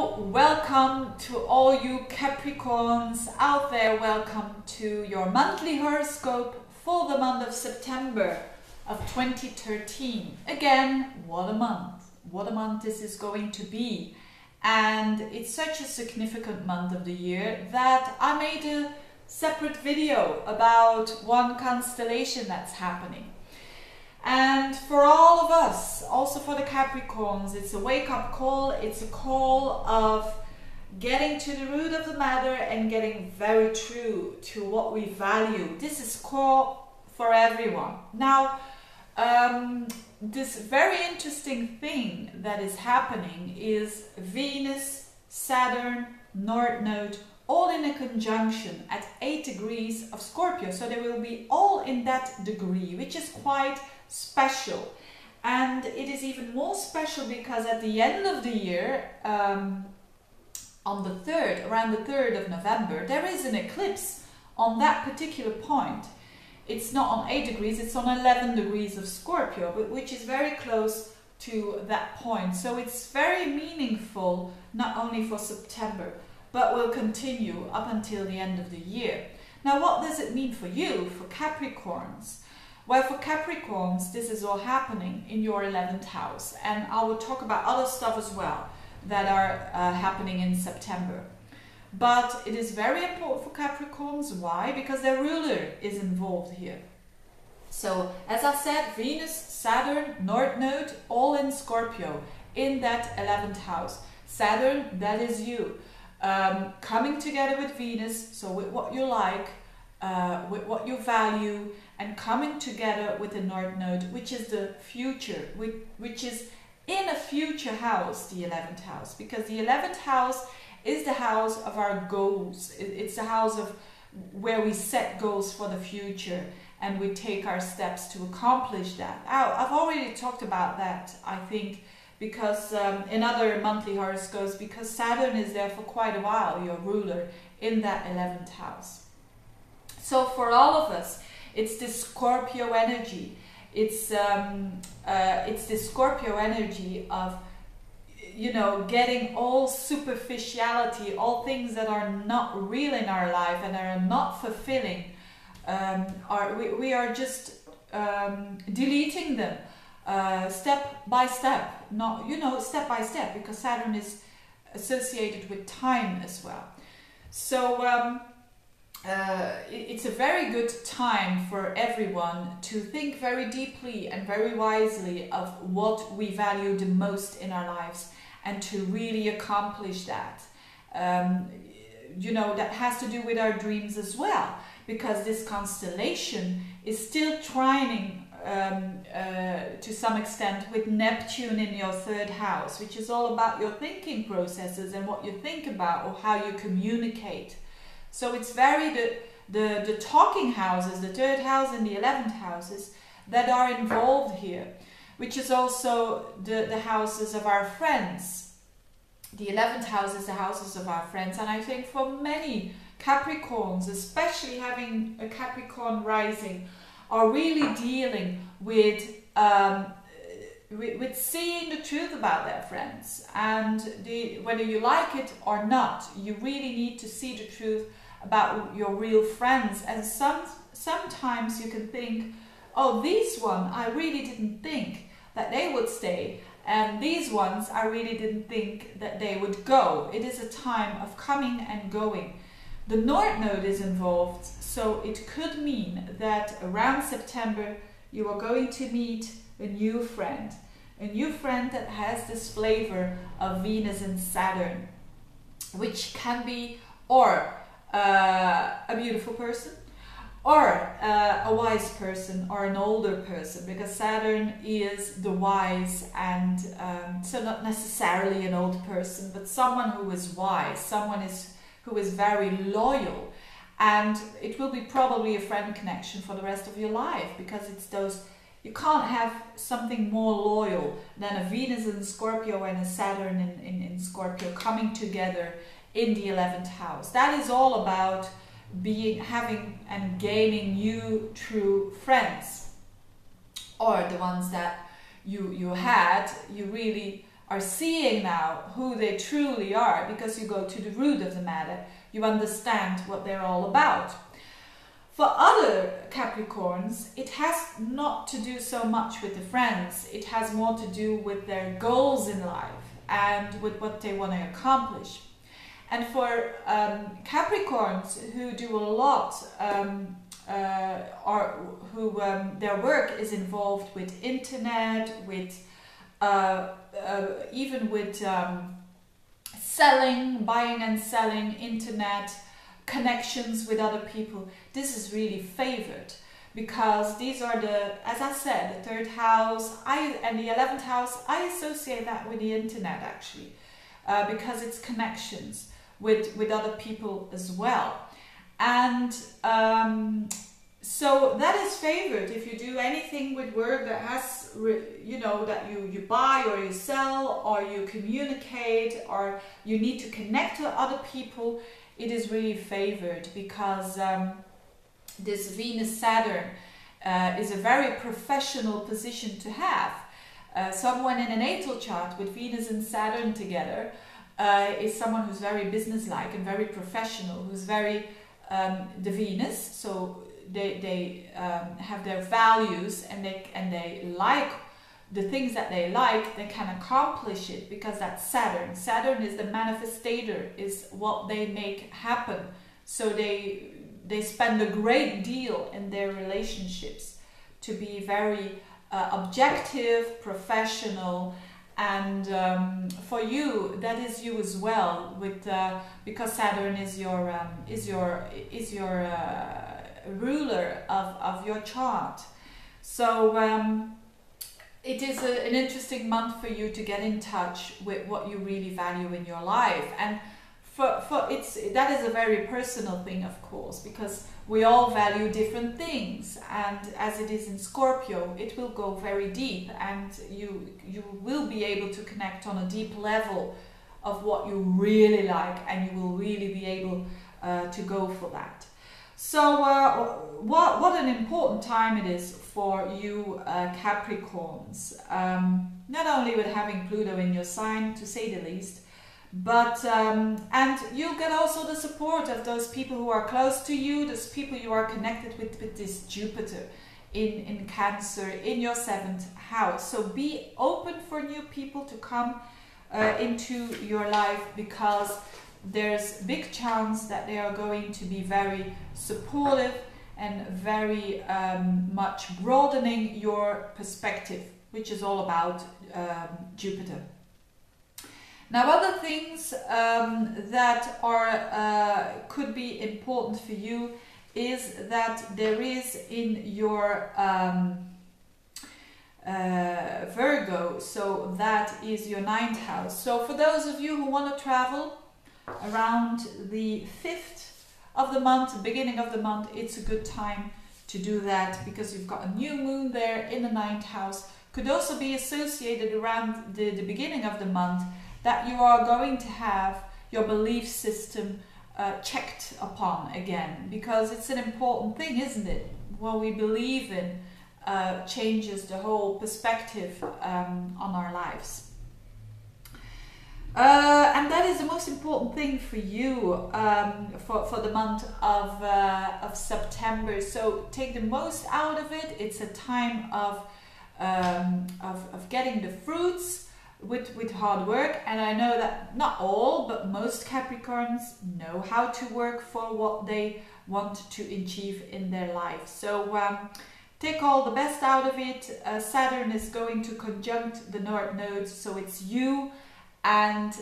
So welcome to all you Capricorns out there. Welcome to your monthly horoscope for the month of September of 2013. Again, what a month. What a month this is going to be. And it's such a significant month of the year that I made a separate video about one constellation that's happening. And for all of us, also for the Capricorns, it's a wake-up call. It's a call of getting to the root of the matter and getting very true to what we value. This is core for everyone. Now, this very interesting thing that is happening is Venus, Saturn, North Node, all in a conjunction at 8 degrees of Scorpio. So they will be all in that degree, which is quite special. And it is even more special because at the end of the year, on the 3rd, around the 3rd of November, there is an eclipse on that particular point. It's not on 8 degrees, it's on 11 degrees of Scorpio, but which is very close to that point. So it's very meaningful, not only for September, but will continue up until the end of the year. Now, what does it mean for you, for Capricorns? Well, for Capricorns, this is all happening in your 11th house. And I will talk about other stuff as well that are happening in September. But it is very important for Capricorns. Why? Because their ruler is involved here. So, as I said, Venus, Saturn, North Node, all in Scorpio, in that 11th house. Saturn, that is you. Coming together with Venus, so with what you like, with what you value, and coming together with the North Node, which is the future, which is in a future house, the 11th house, because the 11th house is the house of our goals. It's the house of where we set goals for the future and we take our steps to accomplish that. I've already talked about that, I think, because in other monthly horoscopes, because Saturn is there for quite a while, your ruler, in that 11th house. So for all of us, it's this Scorpio energy. It's this Scorpio energy of, you know, getting all superficiality, all things that are not real in our life and are not fulfilling. We are just deleting them step by step, not, you know, step by step, because Saturn is associated with time as well. So it's a very good time for everyone to think very deeply and very wisely of what we value the most in our lives and to really accomplish that. You know, that has to do with our dreams as well, because this constellation is still trining to some extent with Neptune in your 3rd house, which is all about your thinking processes and what you think about or how you communicate. So it's very the talking houses, the 3rd house and the 11th houses that are involved here, which is also the houses of our friends. The 11th house is the houses of our friends, and I think for many Capricorns, especially having a Capricorn rising, are really dealing with seeing the truth about their friends. And whether you like it or not, you really need to see the truth about your real friends. And sometimes you can think, oh, these one I really didn't think that they would stay, and these ones I really didn't think that they would go. It is a time of coming and going. The North Node is involved, so it could mean that around September you are going to meet a new friend that has this flavor of Venus and Saturn, which can be or a beautiful person, or a wise person, or an older person, because Saturn is the wise, and so not necessarily an old person, but someone who is wise, someone who is very loyal. And it will be probably a friend connection for the rest of your life, because it's those, you can't have something more loyal than a Venus in Scorpio and a Saturn in Scorpio coming together in the 11th house. That is all about having and gaining new true friends, or the ones that you really are seeing now who they truly are, because you go to the root of the matter. You understand what they're all about. For other Capricorns, it has not to do so much with the friends. It has more to do with their goals in life and with what they want to accomplish. And for Capricorns who do a lot, their work is involved with internet, with even with selling, buying and selling, internet, connections with other people, this is really favored, because these are as I said, the 3rd house and the 11th house. I associate that with the internet actually, because it's connections with other people as well. And so that is favored if you do anything with work that has, you know, that you buy or you sell or you communicate or you need to connect to other people. It is really favored, because this Venus-Saturn is a very professional position to have. Someone in a natal chart with Venus and Saturn together is someone who's very businesslike and very professional, who's very the Venus, so they have their values, and they like the things that they like. They can accomplish it because that's Saturn. Saturn is the manifestator, is what they make happen. So they spend a great deal in their relationships to be very objective, professional, and for you, that is you as well, with because Saturn is your ruler of your chart. So it is an interesting month for you to get in touch with what you really value in your life. And that is a very personal thing, of course, because we all value different things, and as it is in Scorpio, it will go very deep, and you will be able to connect on a deep level of what you really like, and you will really be able to go for that. So what an important time it is for you Capricorns, not only with having Pluto in your sign, to say the least, but and you'll get also the support of those people who are close to you, those people you are connected with this Jupiter in Cancer in your 7th house. So be open for new people to come into your life, because there's big chance that they are going to be very supportive and very much broadening your perspective, which is all about Jupiter. Now, other things that are could be important for you is that there is in your Virgo, so that is your 9th house. So for those of you who want to travel around the 5th of the month, beginning of the month, it's a good time to do that, because you've got a new moon there in the 9th house. Could also be associated around the beginning of the month, that you are going to have your belief system checked upon again, because it's an important thing, isn't it? What we believe in changes the whole perspective on our lives. And that is the most important thing for you for the month of September. So take the most out of it. It's a time of getting the fruits with hard work. And I know that not all, but most Capricorns know how to work for what they want to achieve in their life. So take all the best out of it. Saturn is going to conjunct the North Node, so it's you and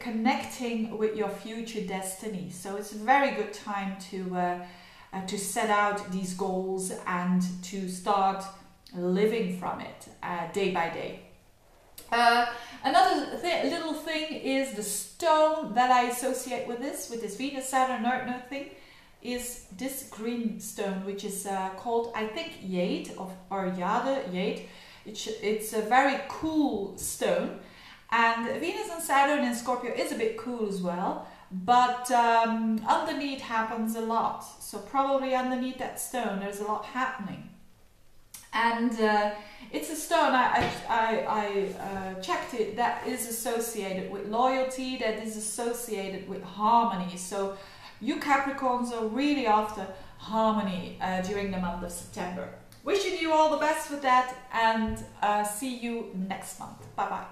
connecting with your future destiny. So it's a very good time to set out these goals and to start living from it day by day. Another little thing is the stone that I associate with this Venus, Saturn, North Node thing, is this green stone, which is called, I think, jade or jade. It's a very cool stone, and Venus and Saturn in Scorpio is a bit cool as well, but underneath happens a lot. So probably underneath that stone there's a lot happening. And it's a stone, I checked it, that is associated with loyalty, that is associated with harmony. So you Capricorns are really after harmony during the month of September. Wishing you all the best with that, and see you next month. Bye bye.